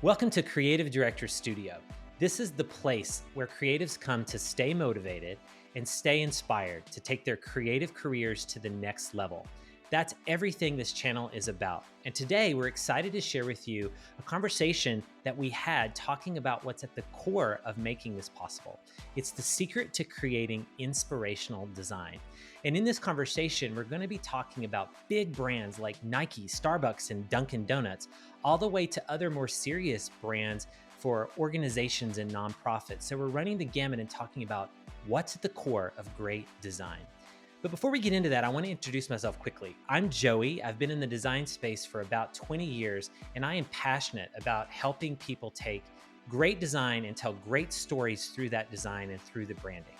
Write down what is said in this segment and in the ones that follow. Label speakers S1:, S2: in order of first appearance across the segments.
S1: Welcome to Creative Director Studio. This is the place where creatives come to stay motivated and stay inspired to take their creative careers to the next level. That's everything this channel is about. And today we're excited to share with you a conversation that we had talking about what's at the core of making this possible. It's the secret to creating inspirational design. And in this conversation, we're going to be talking about big brands like Nike, Starbucks, and Dunkin' Donuts, all the way to other more serious brands for organizations and nonprofits. So we're running the gamut and talking about what's at the core of great design. But before we get into that, I want to introduce myself quickly. I'm Joey. I've been in the design space for about 20 years, and I am passionate about helping people take great design and tell great stories through that design and through the branding.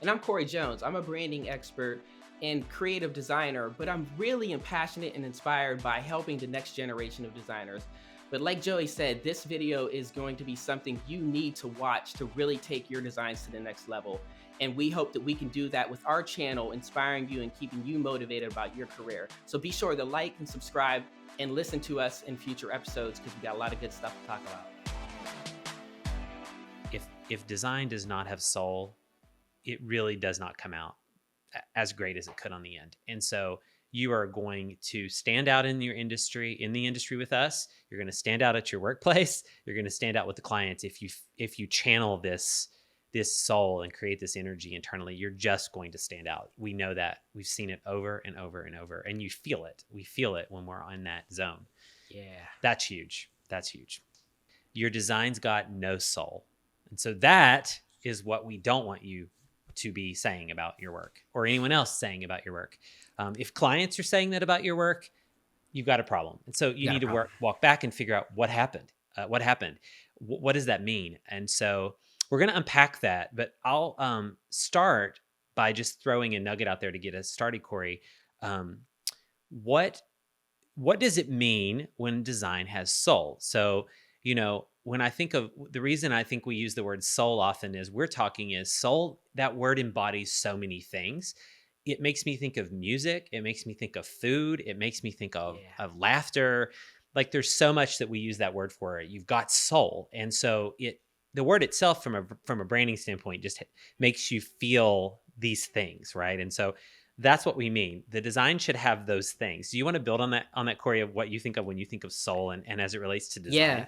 S2: And I'm Corey Jones. I'm a branding expert and creative designer, but I'm really passionate and inspired by helping the next generation of designers. But like Joey said, this video is going to be something you need to watch to really take your designs to the next level. And we hope that we can do that with our channel, inspiring you and keeping you motivated about your career. So be sure to like and subscribe and listen to us in future episodes because we got a lot of good stuff to talk about.
S1: If design does not have soul, it really does not come out as great as it could on the end. And so you are going to stand out in your industry, in the industry with us. You're going to stand out at your workplace. You're going to stand out with the clients. If you channel this soul and create this energy internally, you're just going to stand out. We know that. We've seen it over and over and over, and you feel it. We feel it when we're in that zone.
S2: Yeah.
S1: That's huge. That's huge. Your design's got no soul. And so that is what we don't want you to be saying about your work or anyone else saying about your work. If clients are saying that about your work, you've got a problem. And so you need to walk back and figure out what happened. What does that mean? And so we're going to unpack that, but I'll start by just throwing a nugget out there to get us started, Corey. What does it mean when design has soul? So, when I think of the reason I think we use the word soul often is soul, that word embodies so many things. It makes me think of music. It makes me think of food. It makes me think of laughter. Like there's so much that we use that word for. You've got soul. And so the word itself from a branding standpoint just makes you feel these things, right? And so that's what we mean. The design should have those things. Do you want to build on that, Corey, of what you think of when you think of soul and as it relates to design?
S2: Yeah.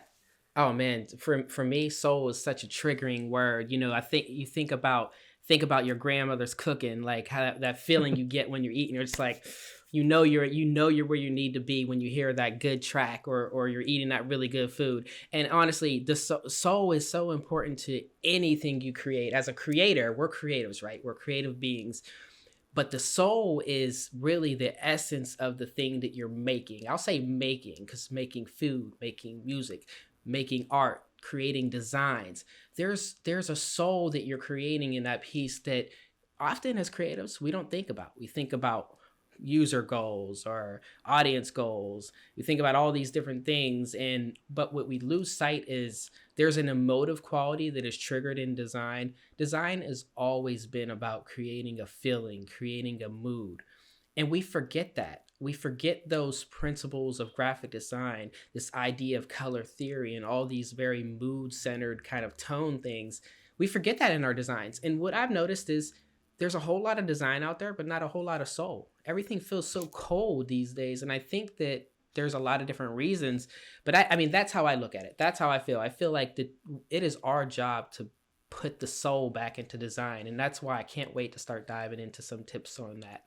S2: Oh man, for me, soul is such a triggering word. I think you think about your grandmother's cooking, like how that feeling you get when you're eating. You're just like, you're where you need to be when you hear that good track or you're eating that really good food. And honestly, the soul is so important to anything you create. As a creator, we're creatives, right? We're creative beings. But the soul is really the essence of the thing that you're making. I'll say making, because making food, making music, making art, creating designs. There's a soul that you're creating in that piece that often as creatives, we don't think about. We think about user goals or audience goals. We think about all these different things. But what we lose sight is there's an emotive quality that is triggered in design. Design has always been about creating a feeling, creating a mood. And we forget that. We forget those principles of graphic design, this idea of color theory and all these very mood-centered kind of tone things. We forget that in our designs. And what I've noticed is there's a whole lot of design out there, but not a whole lot of soul. Everything feels so cold these days. And I think that there's a lot of different reasons. But I mean, that's how I look at it. That's how I feel. I feel like it is our job to put the soul back into design. And that's why I can't wait to start diving into some tips on that.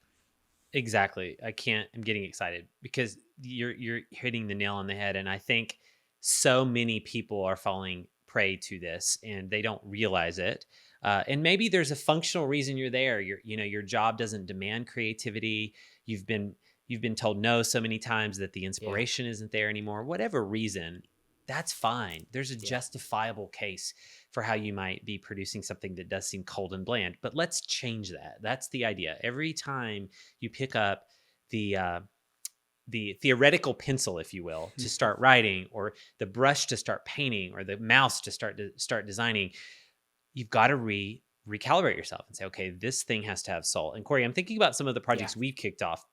S1: Exactly. I'm getting excited because you're hitting the nail on the head. And I think so many people are falling prey to this and they don't realize it. And maybe there's a functional reason you're there. Your job doesn't demand creativity. You've been told no so many times that the inspiration isn't there anymore. Whatever reason, that's fine. There's a justifiable case for how you might be producing something that does seem cold and bland. But let's change that. That's the idea. Every time you pick up the theoretical pencil, if you will, to start writing, or the brush to start painting, or the mouse to start designing, you've got to recalibrate yourself and say, okay, this thing has to have soul. And Corey, I'm thinking about some of the projects we've kicked off.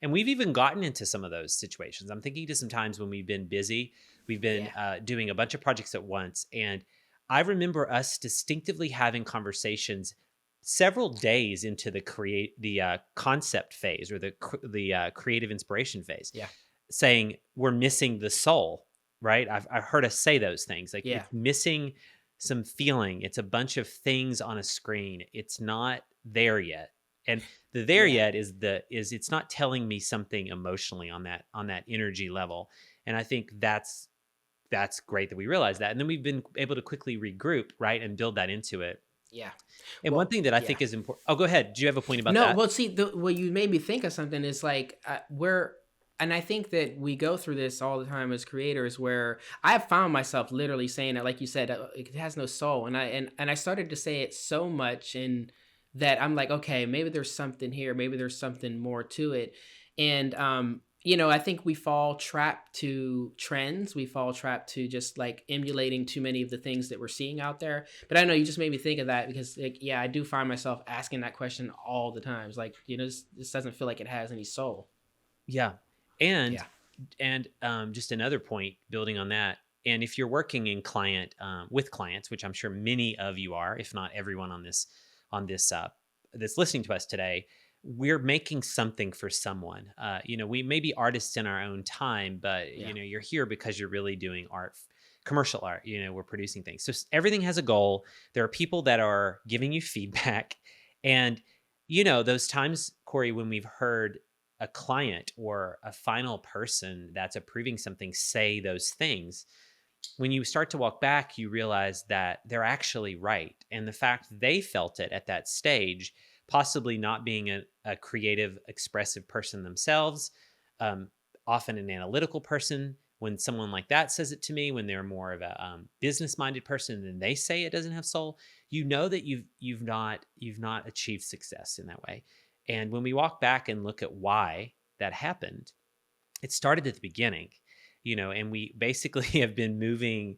S1: And we've even gotten into some of those situations. I'm thinking to some times when we've been busy We've been
S2: Yeah.
S1: doing a bunch of projects at once, and I remember us distinctively having conversations several days into the concept phase or the creative inspiration phase,
S2: Yeah.
S1: saying we're missing the soul, right? I've heard us say those things like
S2: Yeah.
S1: it's missing some feeling. It's a bunch of things on a screen. It's not there yet. And the there
S2: Yeah.
S1: yet is it's not telling me something emotionally on that energy level. And I think that's great that we realized that. And then we've been able to quickly regroup, right? And build that into it.
S2: Yeah.
S1: And one
S2: Well,
S1: thing that I
S2: yeah.
S1: think is important. Oh, go ahead. Do you have a point about
S2: No,
S1: that?
S2: well, see, what you made me think of something is like and I think that we go through this all the time as creators, where I have found myself literally saying that, like you said, it has no soul, and I started to say it so much, and that I'm like, okay, maybe there's something here, maybe there's something more to it, and I think we fall trapped to trends, we fall trapped to just like emulating too many of the things that we're seeing out there. But I know you just made me think of that, because like, yeah, I do find myself asking that question all the times. Like, this doesn't feel like it has any soul.
S1: Yeah. And
S2: Yeah.
S1: just another point building on that. And if you're working in with clients, which I'm sure many of you are, if not everyone on this that's listening to us today, we're making something for someone. We may be artists in our own time, but
S2: Yeah.
S1: you're here because you're really doing art, commercial art. We're producing things. So everything has a goal. There are people that are giving you feedback, and those times, Corey, when we've heard a client or a final person that's approving something say those things, when you start to walk back, you realize that they're actually right. And the fact they felt it at that stage, possibly not being a creative, expressive person themselves, um, often an analytical person. When someone like that says it to me, when they're more of a business-minded person, and they say it doesn't have soul, you know that you've not achieved success in that way. And when we walk back and look at why that happened, it started at the beginning, and we basically have been moving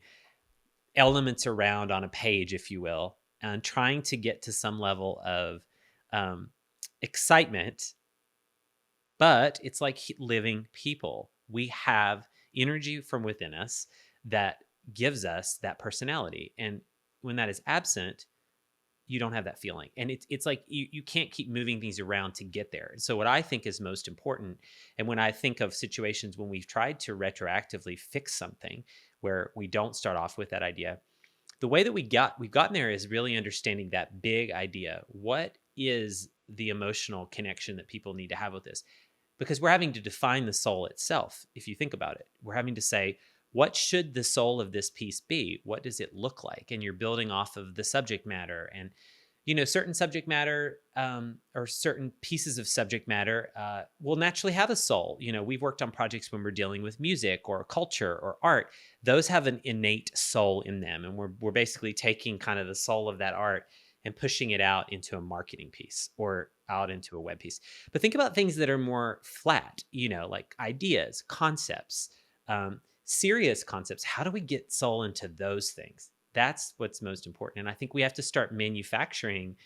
S1: elements around on a page, if you will, and trying to get to some level of um, excitement. But it's like living people. We have energy from within us that gives us that personality. And when that is absent, you don't have that feeling. And it's like you can't keep moving things around to get there. So what I think is most important, and when I think of situations when we've tried to retroactively fix something where we don't start off with that idea, the way that we've gotten there is really understanding that big idea. What is the emotional connection that people need to have with this? Because we're having to define the soul itself. If you think about it, we're having to say, what should the soul of this piece be? What does it look like? And you're building off of the subject matter. And certain subject matter, or certain pieces of subject matter will naturally have a soul. We've worked on projects when we're dealing with music or culture or art. Those have an innate soul in them, and we're basically taking kind of the soul of that art and pushing it out into a marketing piece or out into a web piece. But think about things that are more flat, like ideas, concepts, serious concepts. How do we get soul into those things? That's what's most important. And I think we have to start manufacturing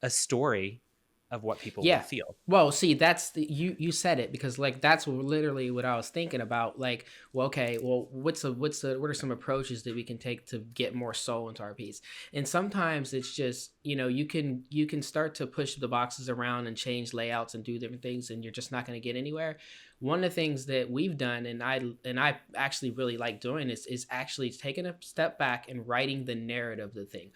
S1: a story of what people will
S2: Yeah.
S1: feel.
S2: Well, see, that's you said it, because like that's literally what I was thinking about. Like, well, okay, well, what are some approaches that we can take to get more soul into our piece? And sometimes it's just, you can start to push the boxes around and change layouts and do different things, and you're just not going to get anywhere. One of the things that we've done, and I actually really like doing, is actually taking a step back and writing the narrative of the thing.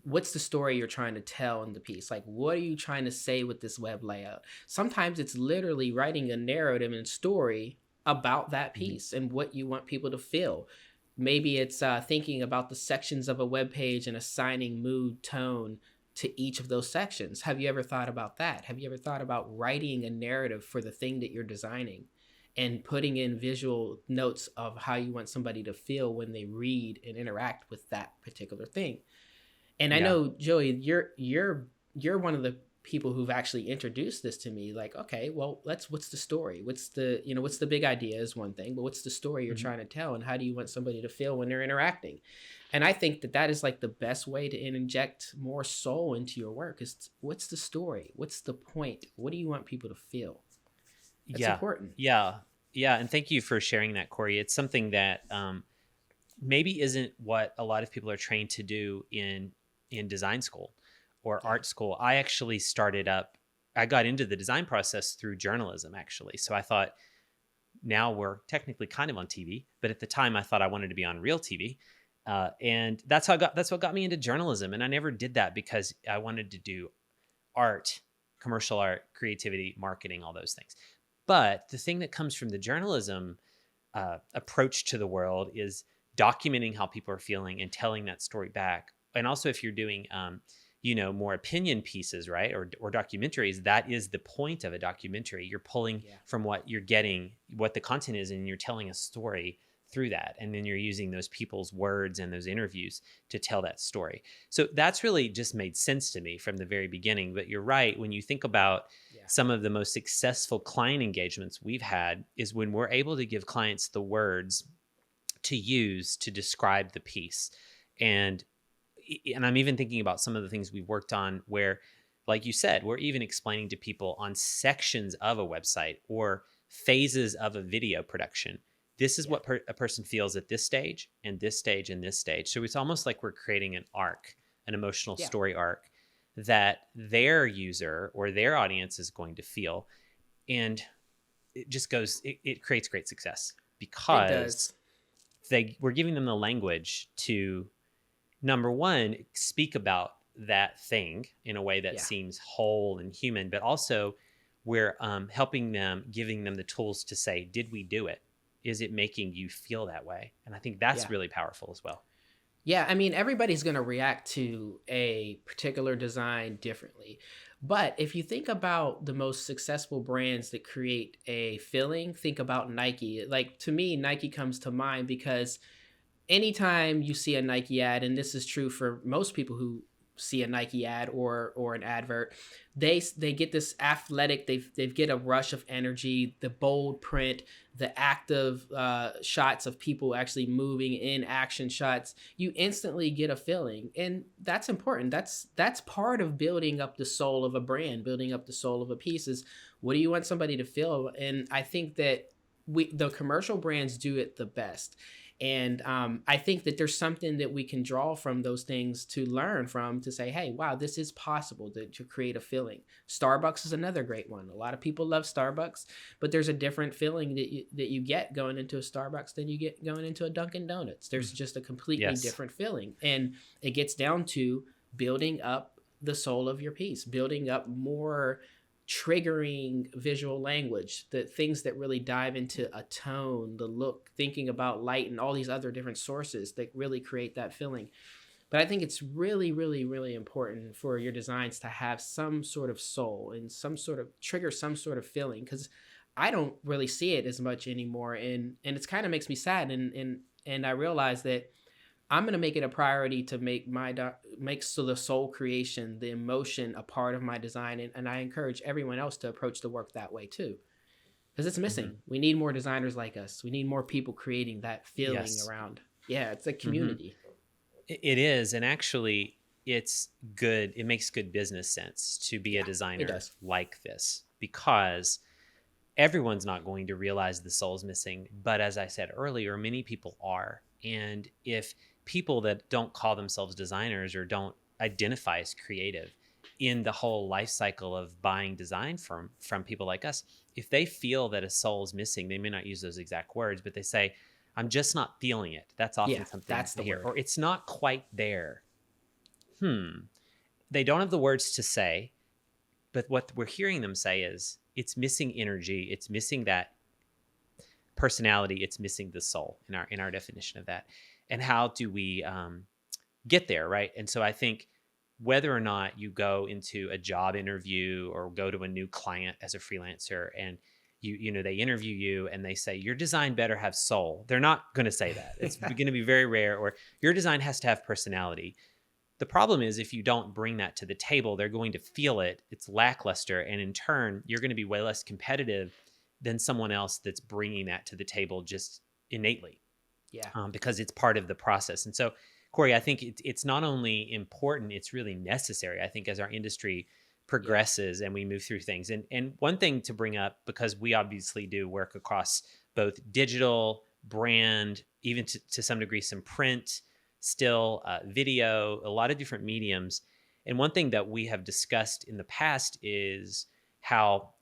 S2: What's the story you're trying to tell in the piece? Like, what are you trying to say with this web layout? Sometimes it's literally writing a narrative and story about that
S1: Mhm.
S2: piece and what you want people to feel. Maybe it's thinking about the sections of a web page and assigning mood, tone to each of those sections. Have you ever thought about that? Have you ever thought about writing a narrative for the thing that you're designing and putting in visual notes of how you want somebody to feel when they read and interact with that particular thing? And I
S1: Yeah.
S2: know, Joey, you're one of the people who've actually introduced this to me. Like, okay, well, what's the story? What's the big idea is one thing, but what's the story you're
S1: Mhm.
S2: trying to tell, and how do you want somebody to feel when they're interacting? And I think that is like the best way to inject more soul into your work is, what's the story? What's the point? What do you want people to feel? That's
S1: Yeah.
S2: important.
S1: Yeah. Yeah, and thank you for sharing that, Corey. It's something that maybe isn't what a lot of people are trained to do in design school or
S2: Yeah.
S1: art school. I actually started up. I got into the design process through journalism, actually. So I thought, now we're technically kind of on TV, but at the time I thought I wanted to be on real TV. And that's what got me into journalism. And I never did that because I wanted to do art, commercial art, creativity, marketing, all those things. But the thing that comes from the journalism approach to the world is documenting how people are feeling and telling that story back. And also, if you're doing, more opinion pieces, right, or documentaries, that is the point of a documentary. You're pulling
S2: Yeah.
S1: from what you're getting, what the content is, and you're telling a story through that, and then you're using those people's words and those interviews to tell that story. So that's really just made sense to me from the very beginning. But you're right, when you think about
S2: Yeah.
S1: some of the most successful client engagements we've had is when we're able to give clients the words to use to describe the piece. And I'm even thinking about some of the things we've worked on where, like you said, we're even explaining to people on sections of a website or phases of a video production. This is
S2: Yeah.
S1: what a person feels at this stage and this stage and this stage. So it's almost like we're creating an arc, an emotional
S2: Yeah.
S1: story arc that their user or their audience is going to feel. And it creates great success
S2: It
S1: because
S2: does.
S1: we're giving them the language to, number one, speak about that thing in a way that
S2: Yeah.
S1: seems whole and human, but also we're helping them, giving them the tools to say, did we do it? Is it making you feel that way? And I think that's
S2: Yeah.
S1: really powerful as well.
S2: Yeah, I mean, everybody's going to react to a particular design differently. But if you think about the most successful brands that create a feeling, think about Nike. Like, to me, Nike comes to mind because anytime you see a Nike ad, and this is true for most people who see a Nike ad or an advert, they get this athletic. They get a rush of energy, the bold print, the active shots of people actually moving in action shots. You instantly get a feeling, and that's important. That's part of building up the soul of a brand, building up the soul of a piece. Is what do you want somebody to feel? And I think that the commercial brands do it the best. And I think that there's something that we can draw from those things to learn from to say, hey, wow, this is possible to create a feeling. Starbucks is another great one. A lot of people love Starbucks, but there's a different feeling that you get going into a Starbucks than you get going into a Dunkin' Donuts. There's just a completely
S1: Yes.
S2: different feeling. And it gets down to building up the soul of your piece, building up more triggering visual language, the things that really dive into a tone, the look, thinking about light and all these other different sources that really create that feeling. But I think it's really, really, really important for your designs to have some sort of soul and some sort of trigger some sort of feeling, because I don't really see it as much anymore. And it's kind of makes me sad. And I realize that I'm gonna make it a priority to make so the soul creation, the emotion, a part of my design, and I encourage everyone else to approach the work that way too, because it's
S1: Hmm.
S2: missing. We need more designers like us. We need more people creating that feeling
S1: Yes.
S2: around. Yeah, it's a
S1: Hmm.
S2: community.
S1: It is. And actually, it's good. It makes good business sense to be a
S2: Yeah, it
S1: designer
S2: does.
S1: like this because everyone's not going to realize the soul's missing. But as I said earlier, many people are. And if people that don't call themselves designers or don't identify as creative in the whole life cycle of buying design from people like us, if they feel that a soul is missing, they may not use those exact words, but they say, I'm just not feeling it. That's
S2: Yeah,
S1: often something
S2: that's
S1: I
S2: the
S1: hear.
S2: word.
S1: Or it's not quite there. They don't have the words to say, but what we're hearing them say is it's missing energy, it's missing that personality, it's missing the soul in our definition of that. And how do we get there, right? And so I think whether or not you go into a job interview or go to a new client as a freelancer and they interview you and they say your design better have soul, they're not going to say that. It's going to be very rare. Or your design has to have personality. The problem is if you don't bring that to the table, they're going to feel it. It's lackluster. And in turn, you're going to be way less competitive than someone else that's bringing that to the table just innately,
S2: Yeah,
S1: because it's part of the process. And so, Corey, I think it's not only important, it's really necessary, I think, as our industry
S2: Yeah.
S1: progresses and we move through things. And one thing to bring up, because we obviously do work across both digital, brand, even to some degree some print, still video, a lot of different mediums. And one thing that we have discussed in the past is how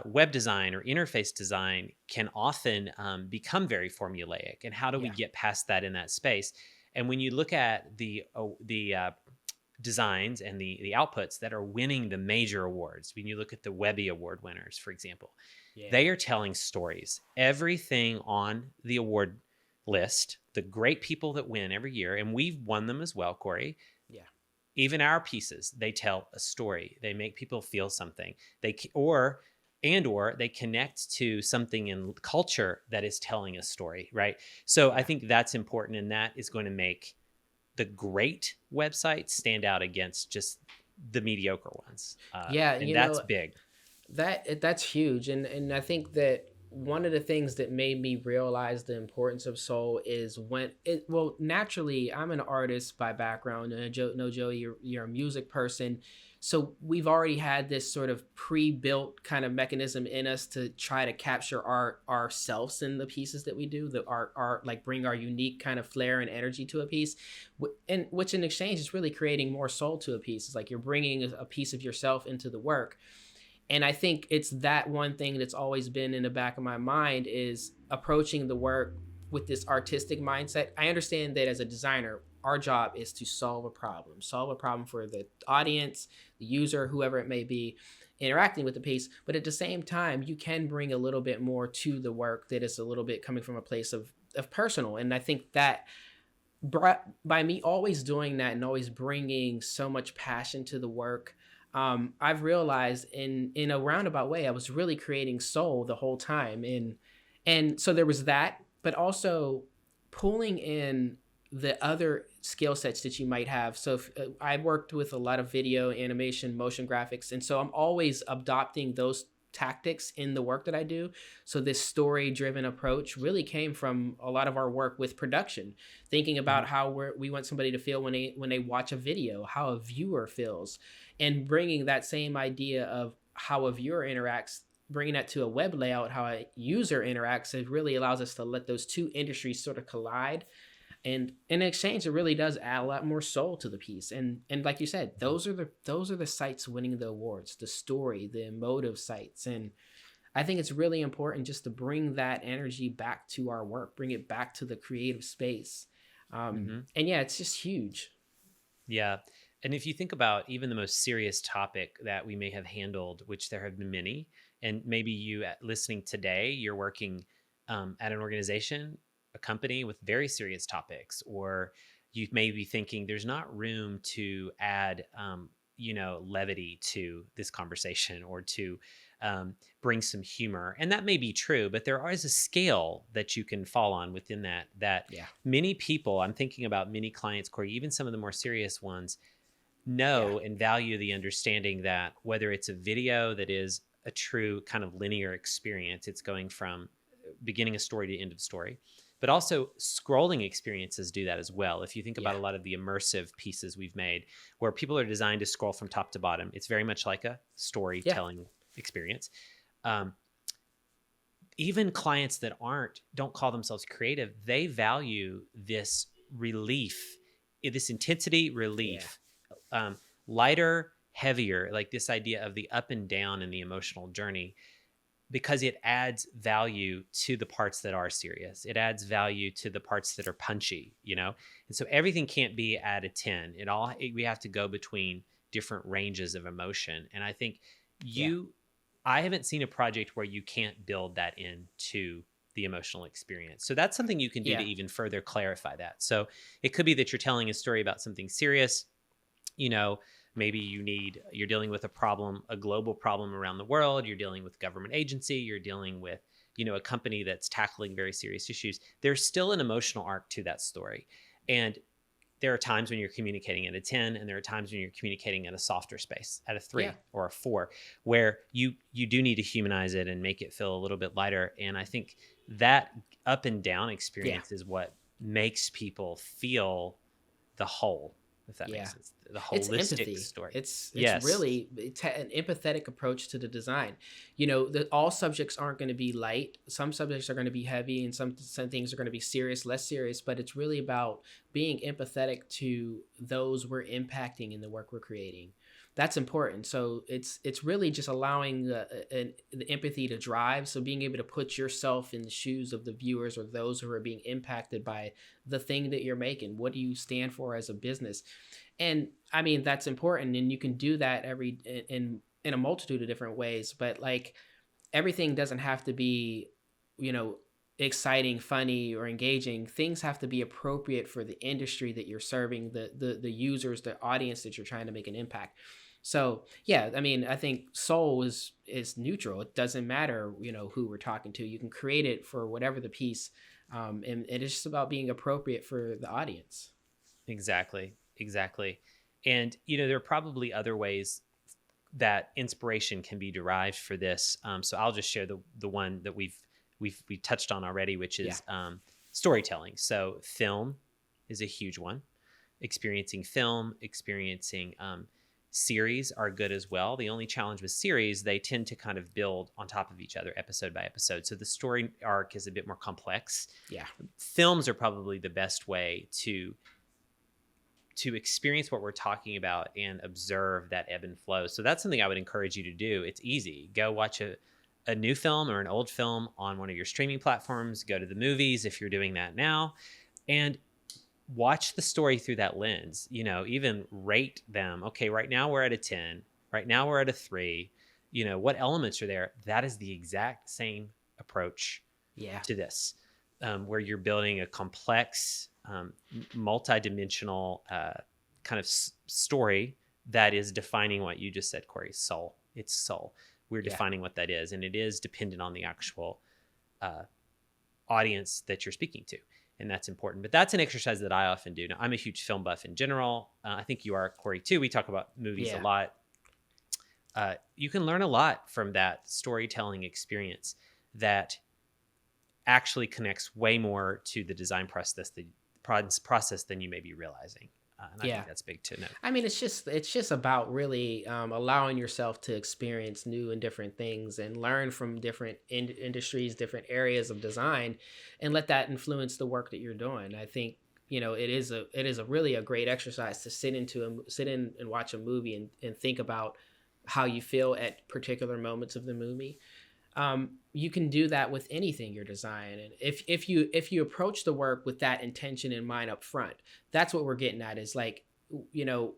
S1: web design or interface design can often become very formulaic, and how do we
S2: Yeah.
S1: get past that in that space? And when you look at the designs and the outputs that are winning the major awards, when you look at the Webby Award winners, for example,
S2: Yeah.
S1: they are telling stories. Everything on the award list, the great people that win every year, and we've won them as well, Corey.
S2: Yeah.
S1: Even our pieces, they tell a story. They make people feel something. Or they connect to something in culture that is telling a story, right? So I
S2: Yeah.
S1: think that's important, and that is going to make the great websites stand out against just the mediocre ones,
S2: Yeah.
S1: and that's big.
S2: That's huge, and I think that one of the things that made me realize the importance of soul is when it well naturally I'm an artist by background, and Joey, you're a music person, so we've already had this sort of pre-built kind of mechanism in us to try to capture ourselves in the pieces that we do, the art like bring our unique kind of flair and energy to a piece, and which in exchange is really creating more soul to a piece. It's like you're bringing a piece of yourself into the work. And I think it's that one thing that's always been in the back of my mind is approaching the work with this artistic mindset. I understand that as a designer, our job is to solve a problem for the audience, the user, whoever it may be interacting with the piece. But at the same time, you can bring a little bit more to the work that is a little bit coming from a place of personal. And I think that by me always doing that and always bringing so much passion to the work, I've realized in a roundabout way I was really creating soul the whole time, and so there was that, but also pulling in the other skill sets that you might have. So I worked with a lot of video, animation, motion graphics, and so I'm always adopting those tactics in the work that I do. So this story driven approach really came from a lot of our work with production, thinking
S1: Mhm.
S2: about how we want somebody to feel when they watch a video, how a viewer feels, and bringing that same idea of how a viewer interacts, bringing that to a web layout, how a user interacts. It really allows us to let those two industries sort of collide, and in exchange it really does add a lot more soul to the piece. And like you said,
S1: Mhm.
S2: those are the sites winning the awards, the story, the emotive sites. And I think it's really important just to bring that energy back to our work, bring it back to the creative space.
S1: Mhm.
S2: And yeah, it's just huge.
S1: Yeah. And if you think about even the most serious topic that we may have handled, which there have been many, and maybe you listening today, you're working at an organization, a company with very serious topics, or you may be thinking there's not room to add, levity to this conversation, or to bring some humor. And that may be true, but there is a scale that you can fall on within that
S2: Yeah.
S1: many people, I'm thinking about many clients, Corey, even some of the more serious ones,
S2: Yeah.
S1: know and value the understanding that whether it's a video that is a true kind of linear experience, it's going from beginning of story to end of story, but also scrolling experiences do that as well. If you think about
S2: Yeah.
S1: a lot of the immersive pieces we've made where people are designed to scroll from top to bottom, it's very much like a
S2: Yeah.
S1: storytelling experience. Um, Even clients that don't call themselves creative, they value this relief, this intensity
S2: Yeah.
S1: relief, um, lighter, heavier, like this idea of the up and down in the emotional journey, because it adds value to the parts that are serious. It adds value to the parts that are punchy. And so everything can't be at a 10. We have to go between different ranges of emotion. And I think
S2: Yeah.
S1: you I haven't seen a project where you can't build that into the emotional experience. So that's something you can do to
S2: Yeah.
S1: even further clarify that. So it could be that you're telling a story about something serious, you know maybe you're dealing with a problem, a global problem around the world, you're dealing with a government agency, you're dealing with a company that's tackling very serious issues. There's still an emotional arc to that story, and there are times when you're communicating at a 10, and there are times when you're communicating at a softer space, at a
S2: Yeah.
S1: 3 or a 4, where you do need to humanize it and make it feel a little bit lighter. And I think that up and down
S2: Yeah.
S1: experience is what makes people feel the whole. if that
S2: Yeah.
S1: makes sense. The
S2: It's
S1: holistic
S2: empathy.
S1: story.
S2: It's
S1: Yes,
S2: really an empathetic approach to the design. You know, all subjects aren't going to be light. Some subjects are going to be heavy, and some things are going to be serious, less serious. But it's really about being empathetic to those we're impacting in the work we're creating. That's important. So it's really just allowing the empathy to drive. So being able to put yourself in the shoes of the viewers or those who are being impacted by the thing that you're making. What do you stand for as a business? And I mean, that's important, and you can do that in a multitude of different ways. But like, everything doesn't have to be, you know, exciting, funny, or engaging. Things have to be appropriate for the industry that you're serving, the users, the audience that you're trying to make an impact. So yeah, I mean, I think soul is neutral. It doesn't matter, you know, who we're talking to. You can create it for whatever the piece, and it's just about being appropriate for the audience.
S1: exactly, exactly. And there are probably other ways that inspiration can be derived for this. So I'll just share the one that we touched on already, which
S2: Yeah,
S1: is storytelling. So film is a huge one. Experiencing film, experiencing series are good as well. The only challenge with series, they tend to kind of build on top of each other episode by episode. So the story arc is a bit more complex.
S2: yeah,
S1: Films are probably the best way to experience what we're talking about and observe that ebb and flow. So that's something I would encourage you to do. It's easy. Go watch a new film or an old film on one of your streaming platforms. Go to the movies if you're doing that now, and watch the story through that lens. Even rate them. Okay, right now we're at a 10. Right now we're at a 3. What elements are there? That is the exact same approach
S2: yeah,
S1: to this, where you're building a complex, multi-dimensional kind of story that is defining what you just said, Corey. Soul. It's soul. We're
S2: yeah,
S1: defining what that is, and it is dependent on the actual uh, audience that you're speaking to, and that's important. But that's an exercise that I often do. Now, I'm a huge film buff in general. I think you are, Corey, too. We talk about movies a
S2: yeah.
S1: lot. You can learn a lot from that storytelling experience that actually connects way more to the design process than you may be realizing. And I
S2: Yeah.
S1: think that's big to note.
S2: I mean, it's just about really allowing yourself to experience new and different things and learn from different industries, different areas of design, and let that influence the work that you're doing. I think, you know, it is a really a great exercise to sit in and watch a movie and think about how you feel at particular moments of the movie. You can do that with anything you're designing. And if you approach the work with that intention in mind up front, that's what we're getting at. Is like, you know,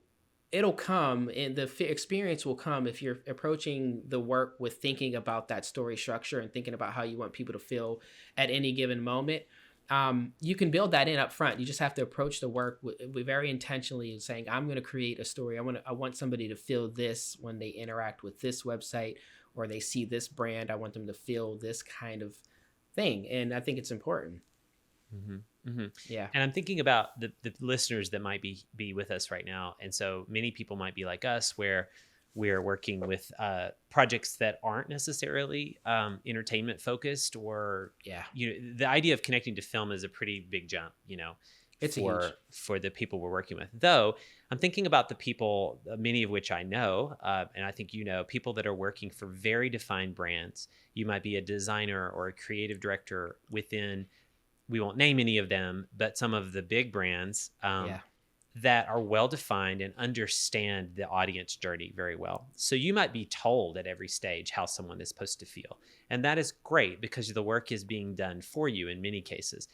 S2: it'll come, and the experience will come if you're approaching the work with thinking about that story structure and thinking about how you want people to feel at any given moment. You can build that in up front. You just have to approach the work with very intentionally, saying, I'm going to create a story. I want somebody to feel this when they interact with this website or they see this brand. I want them to feel this kind of thing. And I think it's important.
S1: Mm-hmm. Mm-hmm.
S2: Yeah.
S1: And I'm thinking about the listeners that might be with us right now. And so many people might be like us, where we're working with projects that aren't necessarily entertainment focused, or
S2: Yeah.
S1: the idea of connecting to film is a pretty big jump,
S2: It's a huge.
S1: for the people we're working with. Though I'm thinking about the people, many of which I know, and I think people that are working for very defined brands. You might be a designer or a creative director within. We won't name any of them, but some of the big brands
S2: Yeah.
S1: that are well defined and understand the audience journey very well. So you might be told at every stage how someone is supposed to feel. And that is great because the work is being done for you in many cases,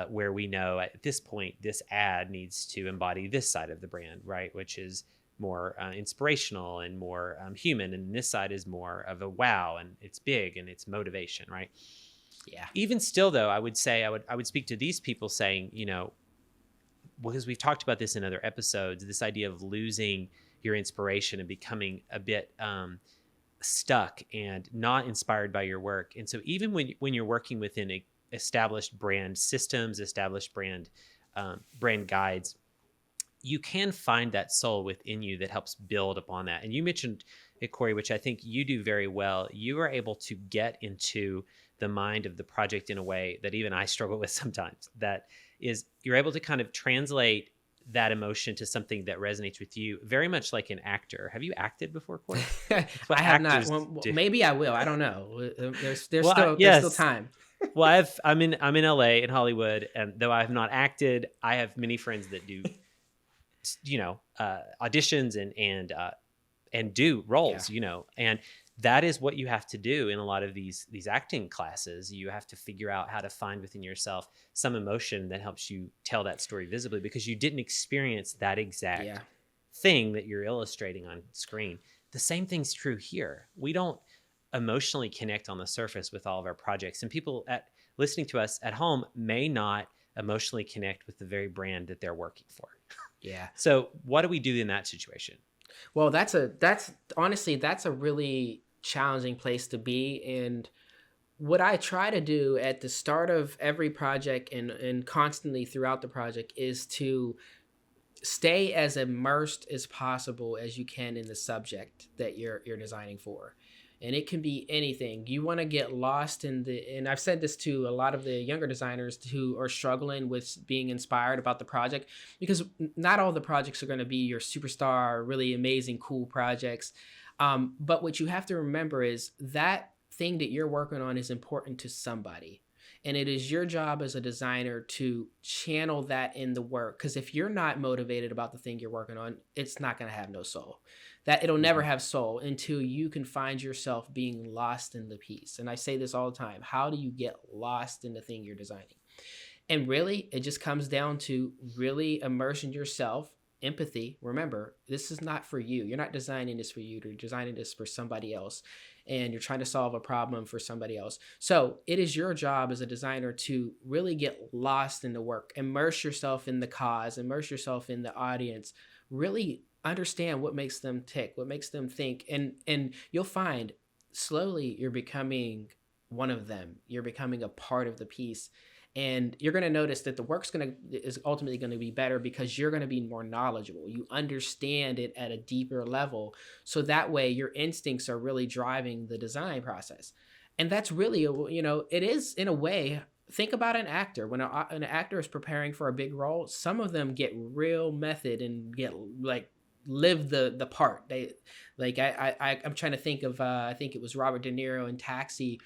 S1: where we know at this point, this ad needs to embody this side of the brand, right? Which is more inspirational and more human. And this side is more of a wow, and it's big and it's motivation, right?
S2: Yeah.
S1: Even still, though, I would say I would speak to these people saying, because we've talked about this in other episodes, this idea of losing your inspiration and becoming a bit stuck and not inspired by your work. And so even when you're working within established brand systems, established brand guides, you can find that soul within you that helps build upon that. And you mentioned it, Corey, which I think you do very well. You are able to get into the mind of the project in a way that even I struggle with sometimes. That is, you're able to kind of translate that emotion to something that resonates with you, very much like an actor. Have you acted before, Corey? It's what
S2: I have not.
S1: actors
S2: Well,
S1: do.
S2: maybe I will. I don't know.
S1: Well,
S2: There's still
S1: yes.
S2: time.
S1: Well, I'm in LA, in Hollywood, and though I have not acted, I have many friends that do, auditions and do
S2: Yeah.
S1: roles, and that is what you have to do in a lot of these acting classes. You have to figure out how to find within yourself some emotion that helps you tell that story visibly, because you didn't experience that exact
S2: Yeah.
S1: thing that you're illustrating on screen. The same thing's true here. We don't emotionally connect on the surface with all of our projects, and people listening to us at home may not emotionally connect with the very brand that they're working for.
S2: Yeah.
S1: So what do we do in that situation?
S2: Well, honestly, that's a really challenging place to be. And what I try to do at the start of every project and constantly throughout the project is to stay as immersed as possible as you can in the subject that you're designing for. And it can be anything. You want to get lost in and I've said this to a lot of the younger designers who are struggling with being inspired about the project, because not all the projects are going to be your superstar, really amazing, cool projects. But what you have to remember is that thing that you're working on is important to somebody. And it is your job as a designer to channel that in the work. Because if you're not motivated about the thing you're working on, it's not going to have no soul. That it'll never
S1: Mhm.
S2: have soul until you can find yourself being lost in the piece. And I say this all the time. How do you get lost in the thing you're designing? And really, it just comes down to really immersing yourself, empathy. Remember, this is not for you. You're not designing this for you. You're designing this for somebody else. And you're trying to solve a problem for somebody else. So it is your job as a designer to really get lost in the work, immerse yourself in the cause, immerse yourself in the audience, really understand what makes them tick, what makes them think. And you'll find slowly you're becoming one of them. You're becoming a part of the piece, and you're going to notice that the work's is ultimately going to be better because you're going to be more knowledgeable. You understand it at a deeper level, so that way your instincts are really driving the design process. And that's really it is, in a way, think about an actor. When an actor is preparing for a big role, some of them get real method and get like live the part. They like I'm trying to think of I think it was Robert De Niro in Taxi.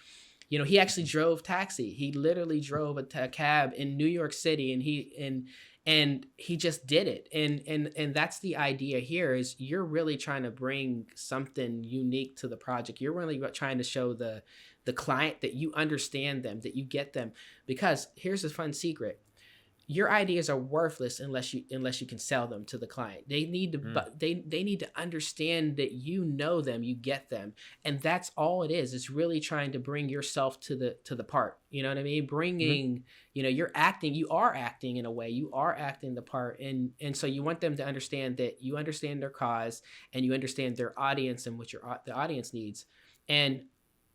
S2: He actually drove taxi. He literally drove a cab in New York City, and he just did it. And that's the idea here, is you're really trying to bring something unique to the project. You're really trying to show the client that you understand them, that you get them. Because here's a fun secret: your ideas are worthless unless you can sell them to the client. They need to they need to understand that you know them, you get them. And that's all it is. It's really trying to bring yourself to the part. You know what I mean?
S1: Mhm.
S2: Bringing, you are acting in a way. You are acting the part, and so you want them to understand that you understand their cause and you understand their audience and what the audience needs. And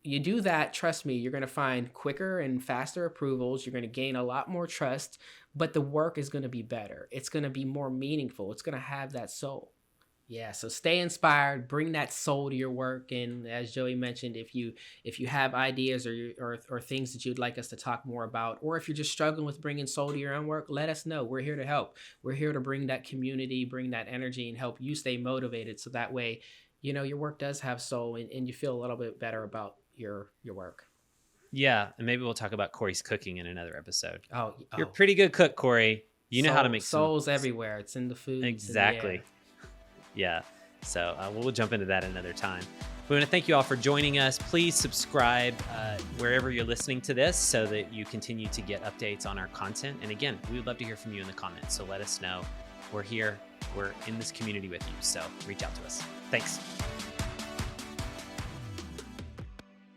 S2: you do that, trust me, you're going to find quicker and faster approvals. You're going to gain a lot more trust, but the work is going to be better. It's going to be more meaningful. It's going to have that soul. Yeah, so stay inspired, bring that soul to your work. And as Joey mentioned, if you have ideas or things that you'd like us to talk more about, or if you're just struggling with bringing soul to your own work, let us know. We're here to help. We're here to bring that community, bring that energy, and help you stay motivated, so that way your work does have soul, and you feel a little bit better about your work.
S1: Yeah, and maybe we'll talk about Corey's cooking in another episode.
S2: Oh,
S1: You're a
S2: oh.
S1: pretty good cook, Corey. You know how to make
S2: Souls everywhere. It's in the food.
S1: exactly. Yeah. So we'll jump into that another time. We want to thank you all for joining us. Please subscribe wherever you're listening to this so that you continue to get updates on our content. And again, we would love to hear from you in the comments. So let us know. We're here. We're in this community with you. So reach out to us. Thanks.